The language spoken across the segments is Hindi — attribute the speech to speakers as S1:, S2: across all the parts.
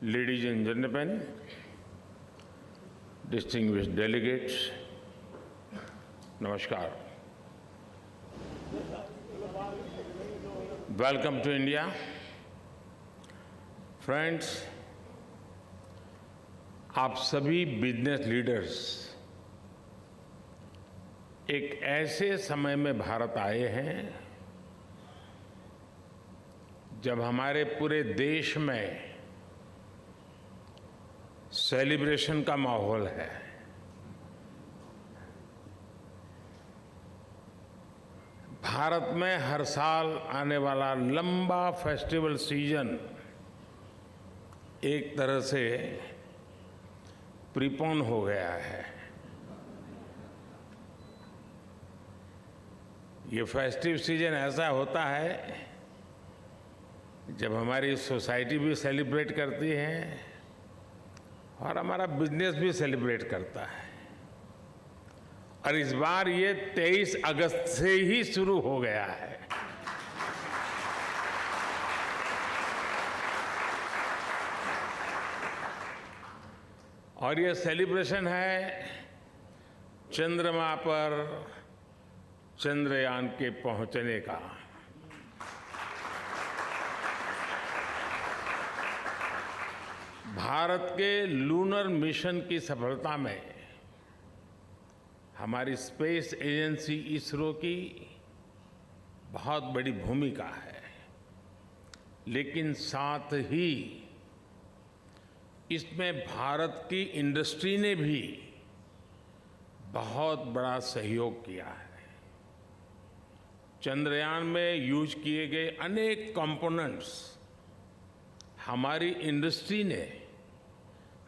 S1: Ladies and gentlemen, distinguished delegates, Namaskar. Welcome to India. Friends, आप सभी बिजनेस लीडर्स एक ऐसे समय में भारत आए हैं जब हमारे पूरे देश में सेलिब्रेशन का माहौल है। भारत में हर साल आने वाला लंबा फेस्टिवल सीजन एक तरह से प्रीपोन हो गया है। ये फेस्टिव सीजन ऐसा होता है जब हमारी सोसाइटी भी सेलिब्रेट करती है और हमारा बिजनेस भी सेलिब्रेट करता है। और इस बार ये 23 अगस्त से ही शुरू हो गया है। और ये सेलिब्रेशन है चंद्रमा पर चंद्रयान के पहुंचने का। भारत के लूनर मिशन की सफलता में हमारी स्पेस एजेंसी इसरो की बहुत बड़ी भूमिका है, लेकिन साथ ही इसमें भारत की इंडस्ट्री ने भी बहुत बड़ा सहयोग किया है। चंद्रयान में यूज किए गए अनेक कंपोनेंट्स हमारी इंडस्ट्री ने,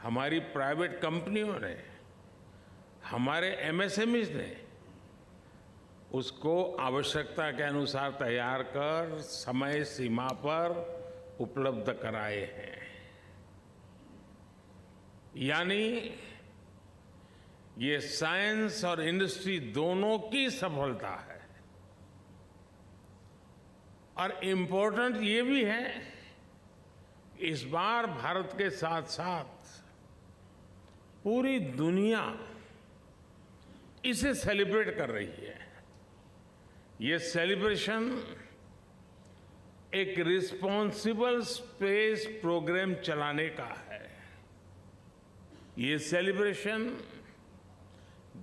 S1: हमारी प्राइवेट कंपनियों ने, हमारे एमएसएमईज ने उसको आवश्यकता के अनुसार तैयार कर समय सीमा पर उपलब्ध कराए हैं। यानी ये साइंस और इंडस्ट्री दोनों की सफलता है। और इम्पोर्टेंट ये भी है, इस बार भारत के साथ साथ पूरी दुनिया इसे सेलिब्रेट कर रही है। ये सेलिब्रेशन एक रिस्पॉन्सिबल स्पेस प्रोग्राम चलाने का है। ये सेलिब्रेशन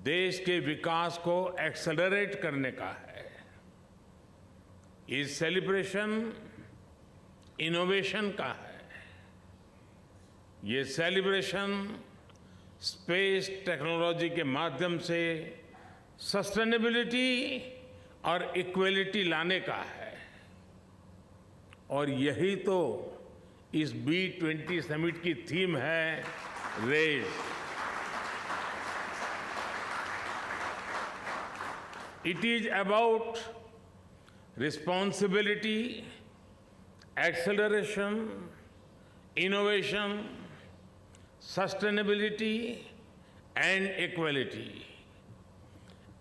S1: देश के विकास को एक्सेलरेट करने का है। ये सेलिब्रेशन इनोवेशन का है। ये सेलिब्रेशन स्पेस टेक्नोलॉजी के माध्यम से सस्टेनेबिलिटी और इक्वलिटी लाने का है। और यही तो इस B20 समिट की थीम है, raise. It is about responsibility, acceleration, innovation, sustainability and equality.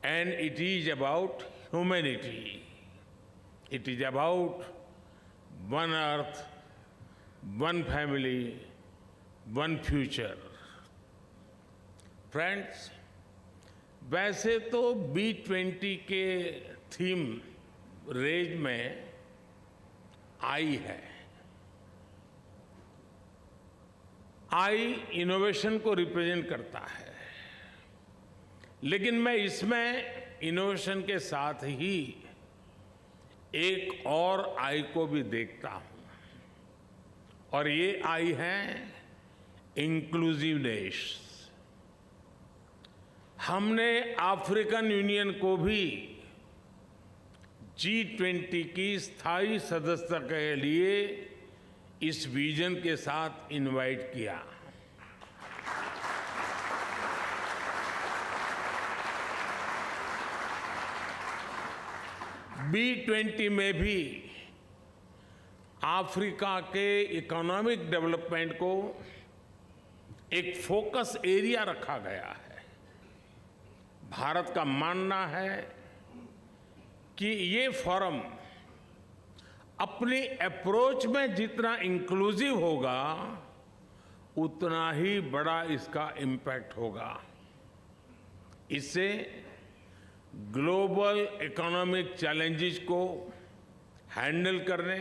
S1: And it is about humanity. It is about one earth, one family, one future. Friends, वैसे तो B20 के थीम रेज में आई है। आई इनोवेशन को रिप्रेजेंट करता है, लेकिन मैं इसमें इनोवेशन के साथ ही एक और आई को भी देखता हूं, और ये आई है इंक्लूसिवनेस। हमने अफ्रीकन यूनियन को भी G20 की स्थायी सदस्यता के लिए इस विजन के साथ इनवाइट किया। B20 में भी अफ्रीका के इकोनॉमिक डेवलपमेंट को एक फोकस एरिया रखा गया है। भारत का मानना है कि ये फोरम अपनी अप्रोच में जितना इंक्लूसिव होगा, उतना ही बड़ा इसका इम्पैक्ट होगा। इससे ग्लोबल इकोनॉमिक चैलेंजेस को हैंडल करने,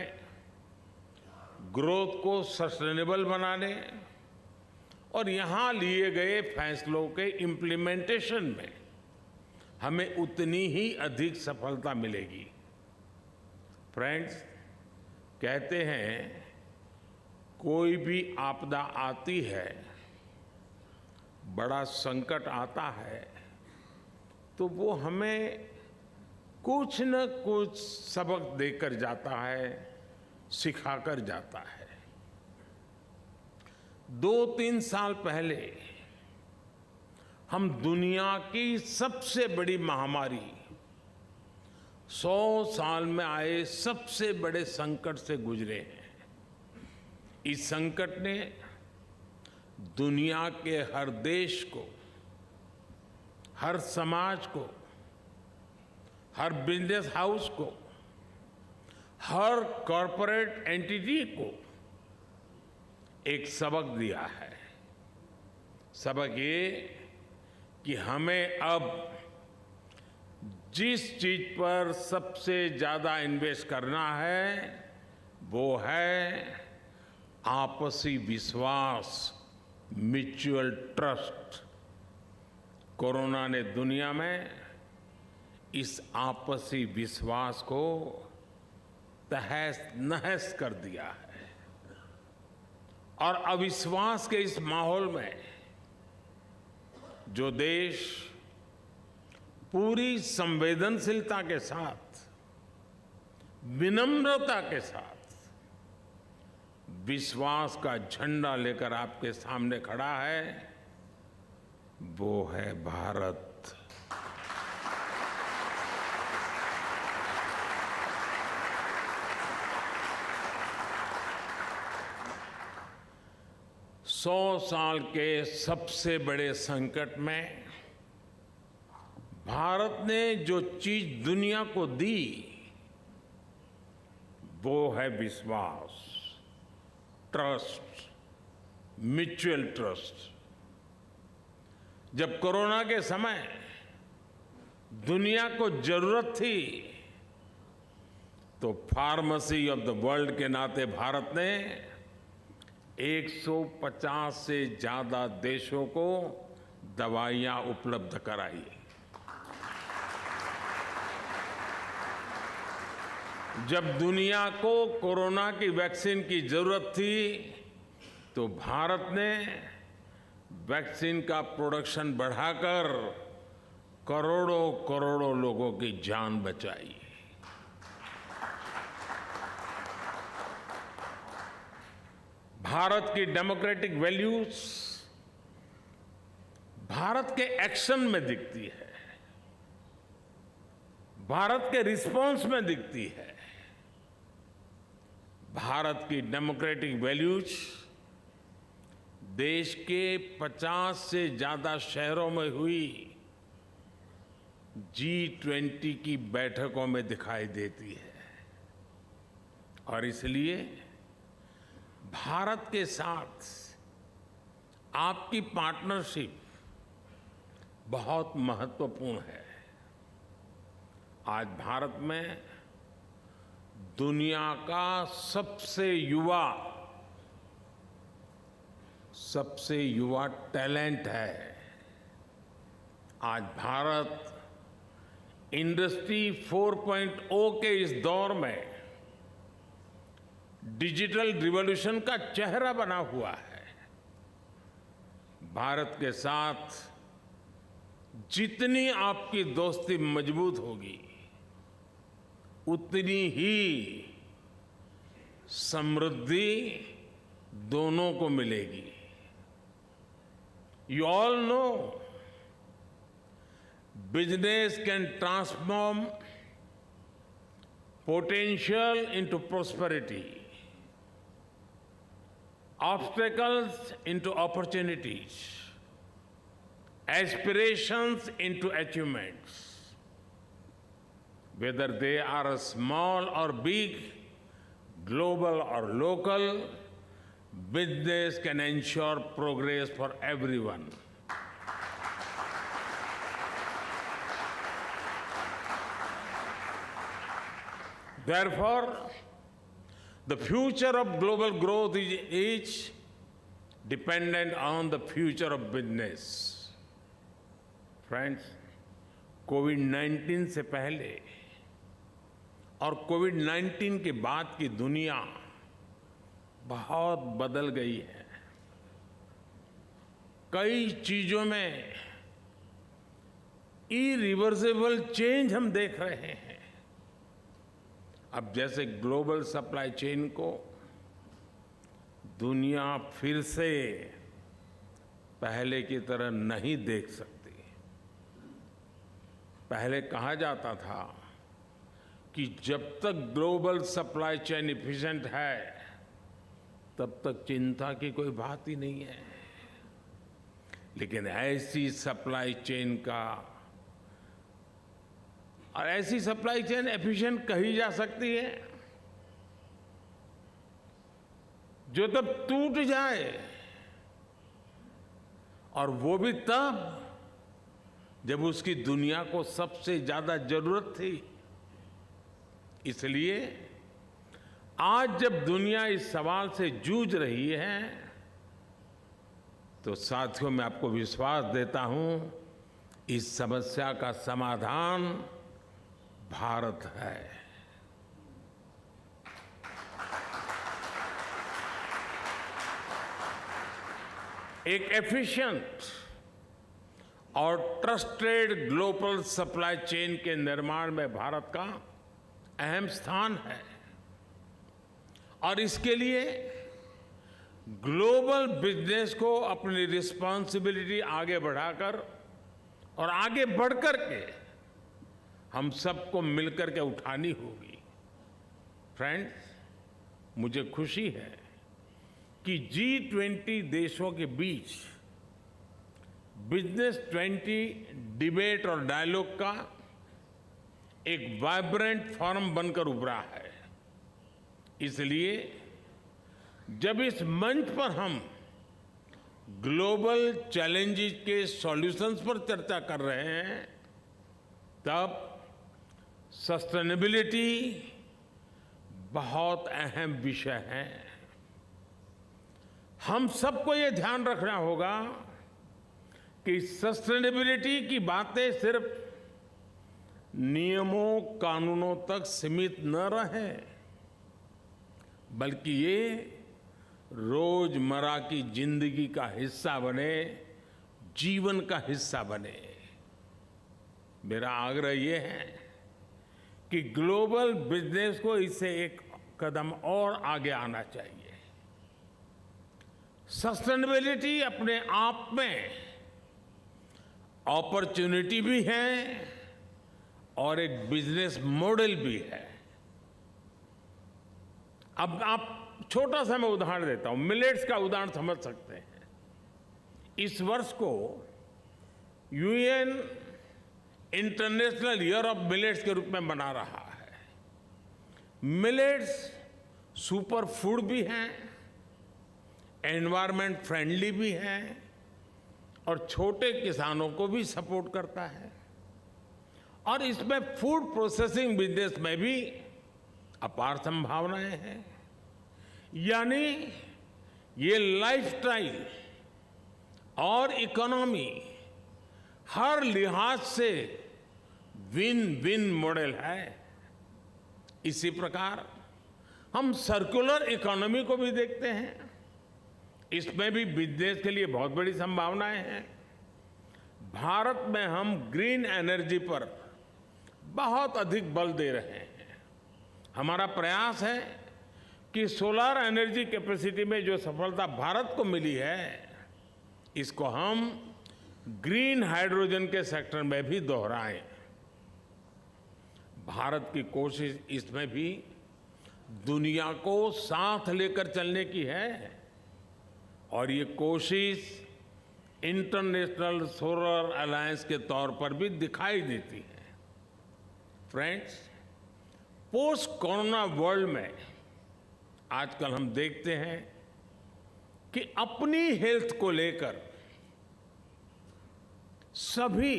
S1: ग्रोथ को सस्टेनेबल बनाने और यहां लिए गए फैसलों के इम्प्लीमेंटेशन में हमें उतनी ही अधिक सफलता मिलेगी। फ्रेंड्स, कहते हैं कोई भी आपदा आती है, बड़ा संकट आता है, तो वो हमें कुछ न कुछ सबक देकर जाता है, सिखाकर जाता है। 2-3 साल पहले हम दुनिया की सबसे बड़ी महामारी, 100 साल में आए सबसे बड़े संकट से गुजरे हैं। इस संकट ने दुनिया के हर देश को, हर समाज को, हर बिजनेस हाउस को, हर कॉरपोरेट एंटिटी को एक सबक दिया है। सबक ये कि हमें अब जिस चीज पर सबसे ज्यादा इन्वेस्ट करना है वो है आपसी विश्वास, म्यूचुअल ट्रस्ट। कोरोना ने दुनिया में इस आपसी विश्वास को तहस नहस कर दिया है और अविश्वास के इस माहौल में जो देश पूरी संवेदनशीलता के साथ, विनम्रता के साथ विश्वास का झंडा लेकर आपके सामने खड़ा है, वो है भारत। सौ साल के सबसे बड़े संकट में भारत ने जो चीज दुनिया को दी वो है विश्वास, ट्रस्ट, म्यूचुअल ट्रस्ट। जब कोरोना के समय दुनिया को जरूरत थी तो फार्मेसी ऑफ द वर्ल्ड के नाते भारत ने 150 से ज्यादा देशों को दवाइयां उपलब्ध कराई। जब दुनिया को कोरोना की वैक्सीन की जरूरत थी तो भारत ने वैक्सीन का प्रोडक्शन बढ़ाकर करोड़ों करोड़ों लोगों की जान बचाई। भारत की डेमोक्रेटिक वैल्यूज भारत के एक्शन में दिखती है, भारत के रिस्पॉन्स में दिखती है। भारत की डेमोक्रेटिक वैल्यूज देश के 50 से ज्यादा शहरों में हुई G20 की बैठकों में दिखाई देती है और इसलिए भारत के साथ आपकी पार्टनरशिप बहुत महत्वपूर्ण है। आज भारत में दुनिया का सबसे युवा टैलेंट है। आज भारत इंडस्ट्री 4.0 के इस दौर में डिजिटल रिवॉल्यूशन का चेहरा बना हुआ है। भारत के साथ जितनी आपकी दोस्ती मजबूत होगी उतनी ही समृद्धि दोनों को मिलेगी। You all know business can transform potential into prosperity, obstacles into opportunities, aspirations into achievements. Whether they are small or big, global or local, business can ensure progress for everyone. Therefore, the future of global growth is dependent on the future of business. Friends, कोविड-19 से पहले और कोविड-19 के बाद की दुनिया बहुत बदल गई है। कई चीजों में इरिवर्सिबल चेंज हम देख रहे हैं। अब जैसे ग्लोबल सप्लाई चेन को दुनिया फिर से पहले की तरह नहीं देख सकती। पहले कहा जाता था कि जब तक ग्लोबल सप्लाई चेन इफिशिएंट है तब तक चिंता की कोई बात ही नहीं है। लेकिन ऐसी सप्लाई चेन का और ऐसी सप्लाई चेन एफिशिएंट कही जा सकती है जो तब टूट जाए, और वो भी तब जब उसकी दुनिया को सबसे ज्यादा जरूरत थी। इसलिए आज जब दुनिया इस सवाल से जूझ रही है तो साथियों, मैं आपको विश्वास देता हूं, इस समस्या का समाधान भारत है। एक एफिशिएंट और ट्रस्टेड ग्लोबल सप्लाई चेन के निर्माण में भारत का अहम स्थान है, और इसके लिए ग्लोबल बिजनेस को अपनी रिस्पांसिबिलिटी आगे बढ़ाकर और आगे बढ़कर के हम सबको मिलकर के उठानी होगी। फ्रेंड्स, मुझे खुशी है कि G20 देशों के बीच बिजनेस 20 डिबेट और डायलॉग का एक वाइब्रेंट फोरम बनकर उभरा है। इसलिए जब इस मंच पर हम ग्लोबल चैलेंजेस के सॉल्यूशंस पर चर्चा कर रहे हैं, तब सस्टेनेबिलिटी बहुत अहम विषय है। हम सबको ये ध्यान रखना होगा कि सस्टेनेबिलिटी की बातें सिर्फ नियमों कानूनों तक सीमित न रहे, बल्कि ये रोजमर्रा की जिंदगी का हिस्सा बने, जीवन का हिस्सा बने। मेरा आग्रह ये है कि ग्लोबल बिजनेस को इससे एक कदम और आगे आना चाहिए। सस्टेनेबिलिटी अपने आप में अपॉर्चुनिटी भी है और एक बिजनेस मॉडल भी है। अब आप छोटा सा मैं उदाहरण देता हूं, मिलेट्स का उदाहरण समझ सकते हैं। इस वर्ष को UN international year of millets के रूप में मना रहा है। मिलेट्स सुपर फूड भी हैं, एनवायरमेंट फ्रेंडली भी हैं और छोटे किसानों को भी सपोर्ट करता है, और इसमें फूड प्रोसेसिंग बिजनेस में भी अपार संभावनाएं हैं। यानी ये लाइफस्टाइल और इकोनॉमी हर लिहाज से विन विन मॉडल है। इसी प्रकार हम सर्कुलर इकोनॉमी को भी देखते हैं। इसमें भी बिजनेस के लिए बहुत बड़ी संभावनाएं हैं। भारत में हम ग्रीन एनर्जी पर बहुत अधिक बल दे रहे हैं। हमारा प्रयास है कि सोलर एनर्जी कैपेसिटी में जो सफलता भारत को मिली है, इसको हम ग्रीन हाइड्रोजन के सेक्टर में भी दोहराएं। भारत की कोशिश इसमें भी दुनिया को साथ लेकर चलने की है, और ये कोशिश इंटरनेशनल सोलर अलायंस के तौर पर भी दिखाई देती है। फ्रेंड्स, पोस्ट कोरोना वर्ल्ड में आजकल हम देखते हैं कि अपनी हेल्थ को लेकर सभी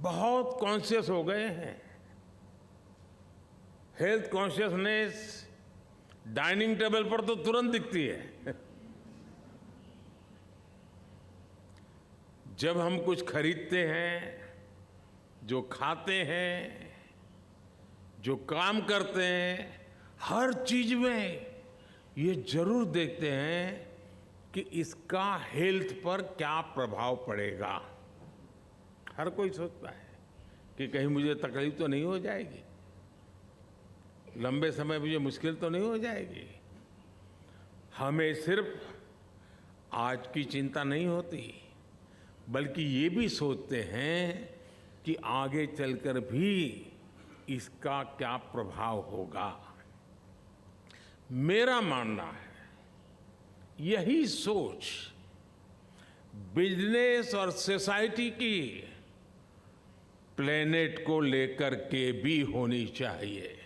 S1: बहुत कॉन्शियस हो गए हैं। हेल्थ कॉन्शियसनेस डाइनिंग टेबल पर तो तुरंत दिखती है। जब हम कुछ खरीदते हैं, जो खाते हैं, जो काम करते हैं, हर चीज में ये जरूर देखते हैं कि इसका हेल्थ पर क्या प्रभाव पड़ेगा। हर कोई सोचता है कि कहीं मुझे तकलीफ तो नहीं हो जाएगी, लंबे समय मुझे मुश्किल तो नहीं हो जाएगी। हमें सिर्फ आज की चिंता नहीं होती, बल्कि ये भी सोचते हैं कि आगे चलकर भी इसका क्या प्रभाव होगा। मेरा मानना है यही सोच बिजनेस और सोसाइटी की प्लेनेट को लेकर के भी होनी चाहिए।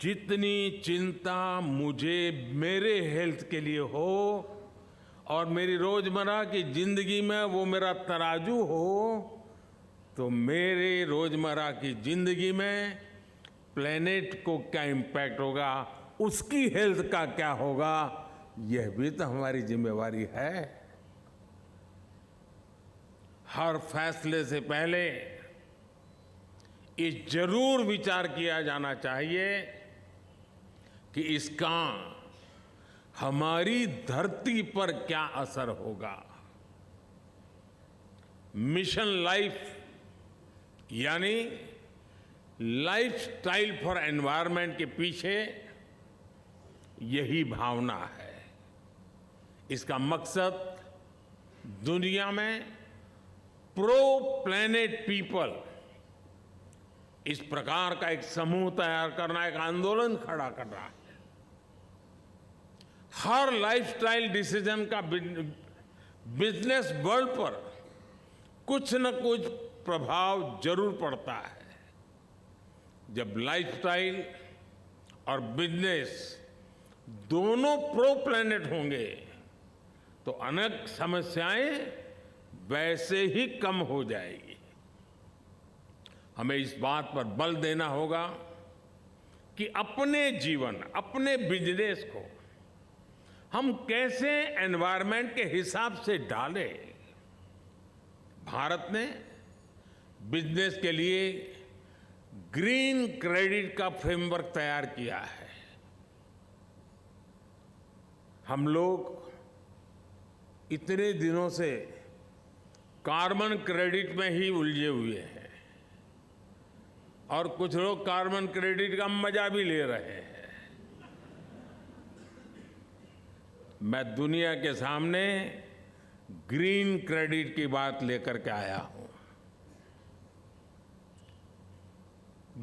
S1: जितनी चिंता मुझे मेरे हेल्थ के लिए हो और मेरी रोजमर्रा की जिंदगी में वो मेरा तराजू हो, तो मेरे रोजमर्रा की जिंदगी में प्लेनेट को क्या इम्पैक्ट होगा, उसकी हेल्थ का क्या होगा, यह भी तो हमारी जिम्मेवारी है। हर फैसले से पहले ये जरूर विचार किया जाना चाहिए कि इसका हमारी धरती पर क्या असर होगा। मिशन लाइफ यानी लाइफस्टाइल फॉर एनवायरनमेंट के पीछे यही भावना है। इसका मकसद दुनिया में प्रो प्लेनेट पीपल, इस प्रकार का एक समूह तैयार करना, एक आंदोलन खड़ा करना है। हर लाइफस्टाइल डिसीजन का बिजनेस वर्ल्ड पर कुछ न कुछ प्रभाव जरूर पड़ता है। जब लाइफस्टाइल और बिजनेस दोनों प्रो प्लेनेट होंगे तो अनेक समस्याएं वैसे ही कम हो जाएगी। हमें इस बात पर बल देना होगा कि अपने जीवन, अपने बिजनेस को हम कैसे एनवायरनमेंट के हिसाब से डालें। भारत ने बिजनेस के लिए ग्रीन क्रेडिट का फ्रेमवर्क तैयार किया है। हम लोग इतने दिनों से कार्बन क्रेडिट में ही उलझे हुए हैं और कुछ लोग कार्बन क्रेडिट का मजा भी ले रहे हैं। मैं दुनिया के सामने ग्रीन क्रेडिट की बात लेकर के आया हूं।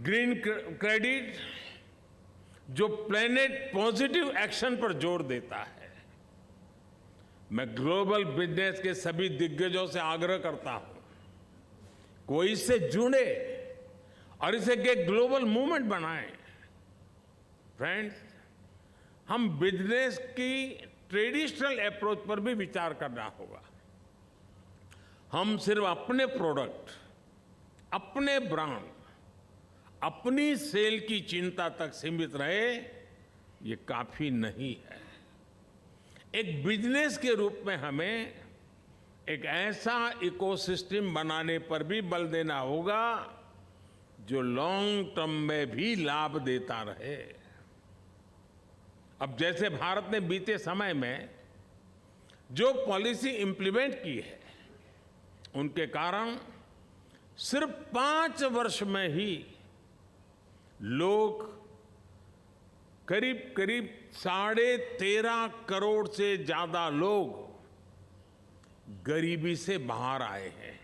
S1: ग्रीन क्रेडिट जो प्लेनेट पॉजिटिव एक्शन पर जोर देता है। मैं ग्लोबल बिजनेस के सभी दिग्गजों से आग्रह करता हूं, कोई इससे जुड़े और इसे एक ग्लोबल मूवमेंट बनाएं। फ्रेंड्स, हम बिजनेस की ट्रेडिशनल अप्रोच पर भी विचार करना होगा। हम सिर्फ अपने प्रोडक्ट, अपने ब्रांड, अपनी सेल की चिंता तक सीमित रहे, ये काफी नहीं है। एक बिजनेस के रूप में हमें एक ऐसा इकोसिस्टम बनाने पर भी बल देना होगा जो लॉन्ग टर्म में भी लाभ देता रहे। अब जैसे भारत ने बीते समय में जो पॉलिसी इंप्लीमेंट की है, उनके कारण सिर्फ 5 वर्ष में ही लोग करीब 13.5 करोड़ से ज्यादा लोग गरीबी से बाहर आए हैं।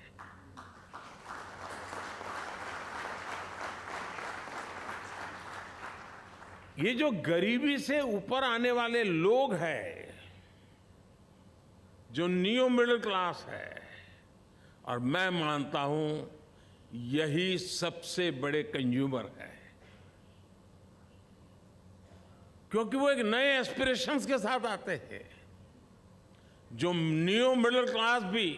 S1: ये जो गरीबी से ऊपर आने वाले लोग हैं, जो नियो मिडिल क्लास है, और मैं मानता हूं यही सबसे बड़े कंज्यूमर है, क्योंकि वो एक नए एस्पिरेशंस के साथ आते हैं। जो न्यू मिडिल क्लास भी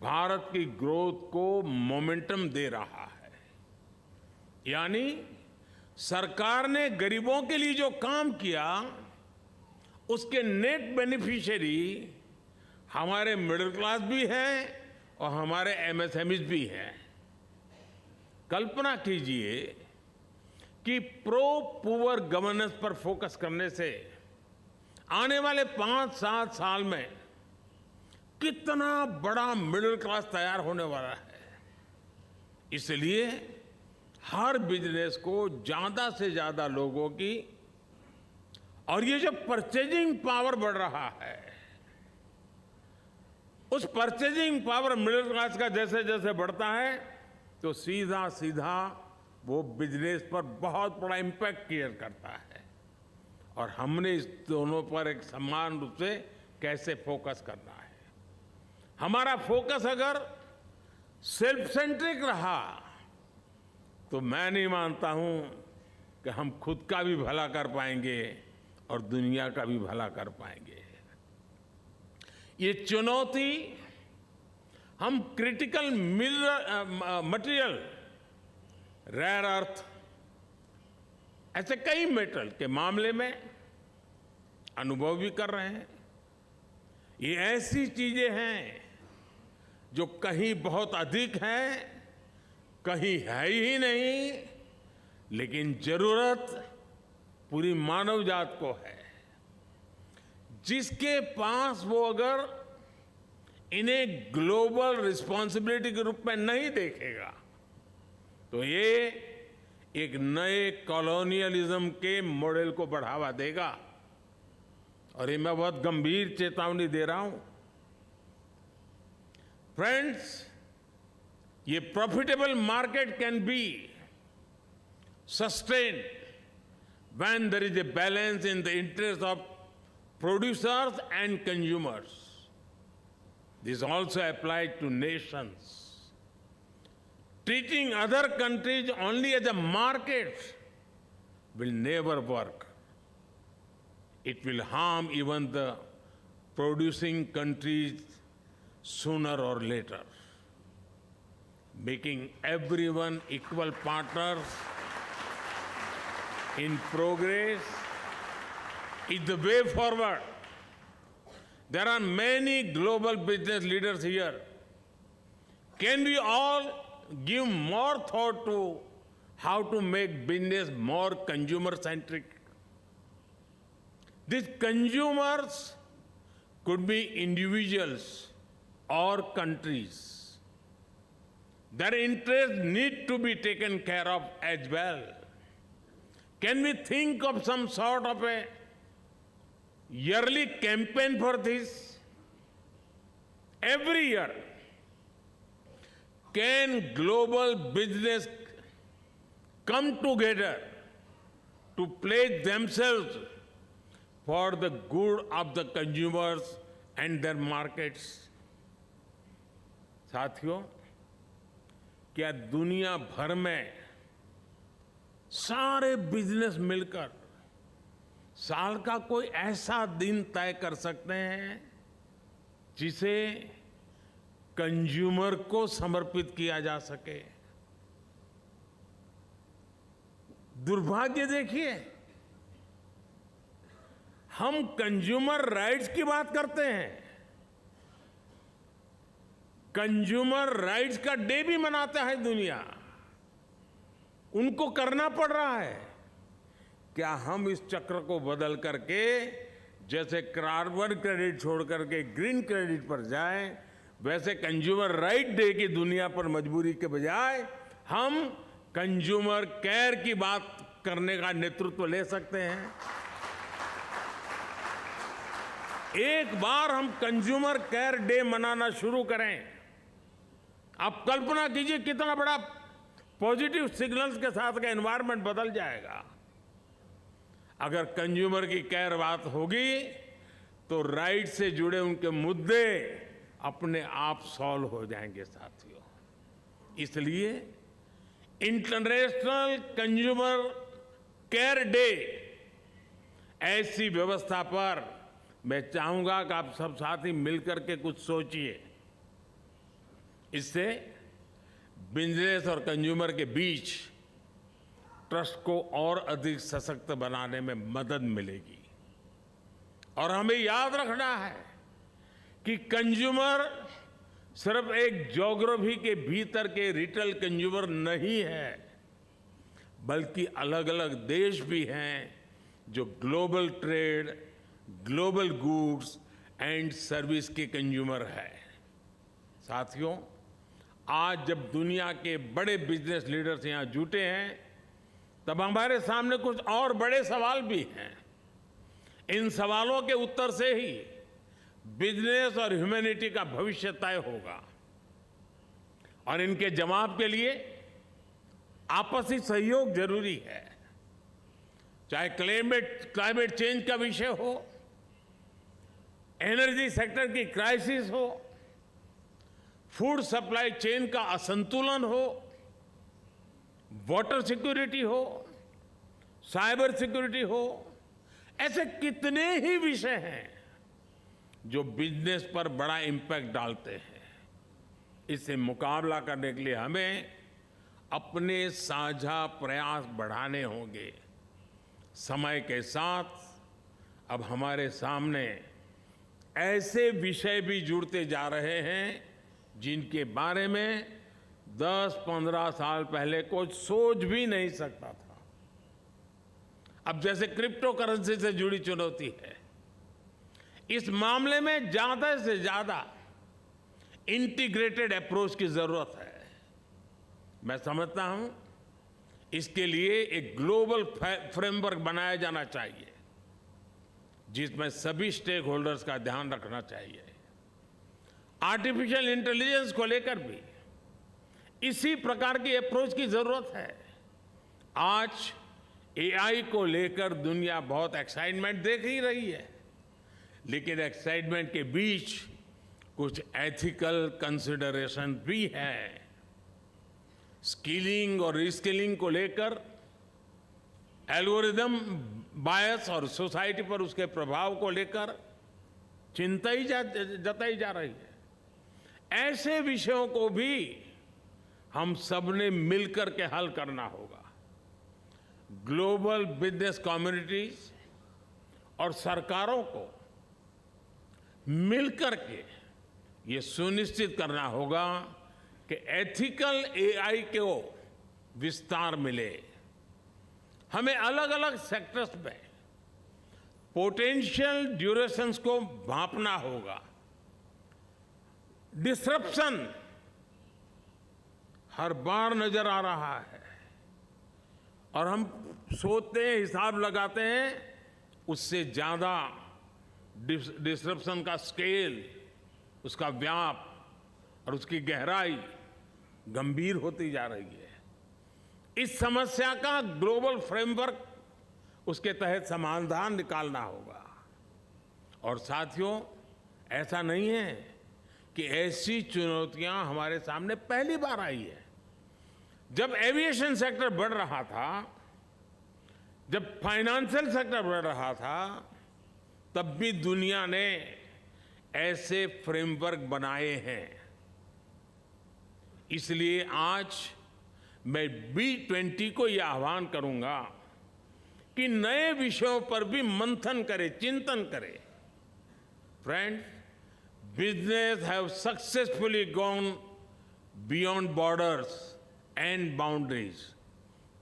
S1: भारत की ग्रोथ को मोमेंटम दे रहा है। यानी सरकार ने गरीबों के लिए जो काम किया, उसके नेट बेनिफिशियरी हमारे मिडिल क्लास भी हैं और हमारे एमएसएमईज भी हैं। कल्पना कीजिए कि प्रो पुअर गवर्नेंस पर फोकस करने से आने वाले 5-7 साल में कितना बड़ा मिडिल क्लास तैयार होने वाला है। इसलिए हर बिजनेस को ज्यादा से ज्यादा लोगों की, और ये जो परचेजिंग पावर बढ़ रहा है, उस परचेजिंग पावर मिडिल क्लास का जैसे जैसे बढ़ता है तो सीधा सीधा वो बिजनेस पर बहुत बड़ा इंपैक्ट क्रिएट करता है। और हमने इस दोनों पर एक समान रूप से कैसे फोकस करना है। हमारा फोकस अगर सेल्फ सेंट्रिक रहा तो मैं नहीं मानता हूं कि हम खुद का भी भला कर पाएंगे और दुनिया का भी भला कर पाएंगे। ये चुनौती हम क्रिटिकल मटेरियल, रेयर अर्थ, ऐसे कई मेटल के मामले में अनुभव भी कर रहे हैं। ये ऐसी चीजें हैं जो कहीं बहुत अधिक हैं, कहीं है ही नहीं, लेकिन जरूरत पूरी मानव जात को है। जिसके पास वो अगर इन्हें ग्लोबल रिस्पॉन्सिबिलिटी के रूप में नहीं देखेगा तो ये एक नए कॉलोनियलिज्म के मॉडल को बढ़ावा देगा। और ये मैं बहुत गंभीर चेतावनी दे रहा हूं। फ्रेंड्स, ये profitable market can be sustained when there is a balance in the interest of producers and consumers. This also applies to nations. Treating other countries only as a market will never work. It will harm even the producing countries sooner or later. Making everyone equal partners in progress is the way forward. There are many global business leaders here. Can we all give more thought to how to make business more consumer-centric? These consumers could be individuals or countries. Their interests need to be taken care of as well. Can we think of some sort of a yearly campaign for this? Every year, can global business come together to pledge themselves for the good of the consumers and their markets? साथियों, क्या दुनिया भर में सारे बिजनेस मिलकर साल का कोई ऐसा दिन तय कर सकते हैं जिसे कंज्यूमर को समर्पित किया जा सके? दुर्भाग्य देखिए, हम कंज्यूमर राइट्स की बात करते हैं, कंज्यूमर राइट्स का डे भी मनाता है दुनिया, उनको करना पड़ रहा है। क्या हम इस चक्र को बदल करके जैसे कार्बन क्रेडिट छोड़ करके ग्रीन क्रेडिट पर जाएं, वैसे कंज्यूमर राइट डे की दुनिया पर मजबूरी के बजाय हम कंज्यूमर केयर की बात करने का नेतृत्व ले सकते हैं? एक बार हम कंज्यूमर केयर डे मनाना शुरू करें, आप कल्पना कीजिए कितना बड़ा पॉजिटिव सिग्नल्स के साथ का एनवायरनमेंट बदल जाएगा। अगर कंज्यूमर की केयर बात होगी तो राइट से जुड़े उनके मुद्दे अपने आप सॉल्व हो जाएंगे। साथियों, इसलिए इंटरनेशनल कंज्यूमर केयर डे ऐसी व्यवस्था पर मैं चाहूंगा कि आप सब साथी मिलकर के कुछ सोचिए। इससे बिजनेस और कंज्यूमर के बीच ट्रस्ट को और अधिक सशक्त बनाने में मदद मिलेगी। और हमें याद रखना है कि कंज्यूमर सिर्फ एक ज्योग्राफी के भीतर के रिटेल कंज्यूमर नहीं है, बल्कि अलग अलग देश भी हैं जो global trade, global goods and service के कंज्यूमर है। साथियों, आज जब दुनिया के बड़े बिजनेस लीडर्स यहां जुटे हैं, तब हमारे सामने कुछ और बड़े सवाल भी हैं। इन सवालों के उत्तर से ही बिजनेस और ह्यूमैनिटी का भविष्य तय होगा। और इनके जवाब के लिए आपसी सहयोग जरूरी है। चाहे क्लाइमेट चेंज का विषय हो, एनर्जी सेक्टर की क्राइसिस हो, फूड सप्लाई चेन का असंतुलन हो, वाटर सिक्योरिटी हो, साइबर सिक्योरिटी हो, ऐसे कितने ही विषय हैं जो बिजनेस पर बड़ा इंपैक्ट डालते हैं। इससे मुकाबला करने के लिए हमें अपने साझा प्रयास बढ़ाने होंगे। समय के साथ अब हमारे सामने ऐसे विषय भी जुड़ते जा रहे हैं जिनके बारे में 10-15 साल पहले कोई सोच भी नहीं सकता था। अब जैसे क्रिप्टो करेंसी से जुड़ी चुनौती है, इस मामले में ज्यादा से ज्यादा इंटीग्रेटेड अप्रोच की जरूरत है। मैं समझता हूं इसके लिए एक ग्लोबल फ्रेमवर्क बनाया जाना चाहिए, जिसमें सभी स्टेक होल्डर्स का ध्यान रखना चाहिए। आर्टिफिशियल इंटेलिजेंस को लेकर भी इसी प्रकार की अप्रोच की जरूरत है। आज एआई को लेकर दुनिया बहुत एक्साइटमेंट देख ही रही है, लेकिन एक्साइटमेंट के बीच कुछ एथिकल कंसिडरेशन भी है। स्किलिंग और रीस्किलिंग को लेकर एल्गोरिदम बायस और सोसाइटी पर उसके प्रभाव को लेकर चिंता ही जताई जा रही है। ऐसे विषयों को भी हम सबने मिलकर के हल करना होगा। ग्लोबल बिजनेस कम्युनिटीज और सरकारों को मिलकर के ये सुनिश्चित करना होगा कि एथिकल एआई को विस्तार मिले। हमें अलग अलग सेक्टर्स में पोटेंशियल ड्यूरेशंस को भांपना होगा। डिसरप्शन हर बार नजर आ रहा है और हम सोचते हैं, हिसाब लगाते हैं, उससे ज्यादा डिसरप्शन का स्केल, उसका व्याप और उसकी गहराई गंभीर होती जा रही है। इस समस्या का ग्लोबल फ्रेमवर्क, उसके तहत समाधान निकालना होगा। और साथियों, ऐसा नहीं है कि ऐसी चुनौतियां हमारे सामने पहली बार आई है। जब एविएशन सेक्टर बढ़ रहा था, जब फाइनेंशियल सेक्टर बढ़ रहा था, तब भी दुनिया ने ऐसे फ्रेमवर्क बनाए हैं। इसलिए आज मैं B20 को यह आह्वान करूंगा कि नए विषयों पर भी मंथन करे, चिंतन करे। Friends, business have successfully gone beyond borders and boundaries.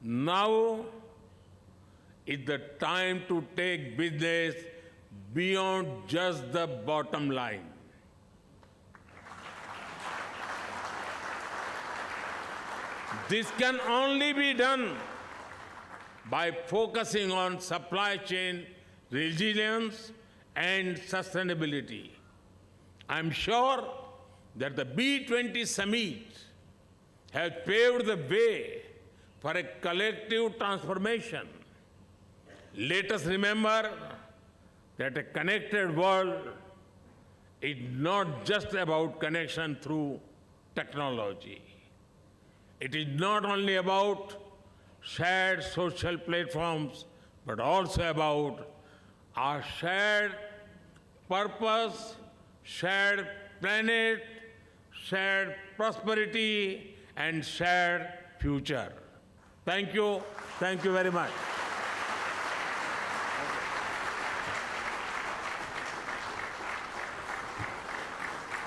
S1: Now is the time to take business beyond just the bottom line. This can only be done by focusing on supply chain resilience and sustainability. I'm sure that the B20 summit has paved the way for a collective transformation. Let us remember that a connected world is not just about connection through technology. It is not only about shared social platforms, but also about our shared purpose, shared planet, shared prosperity, and shared future. Thank you. Thank you very much.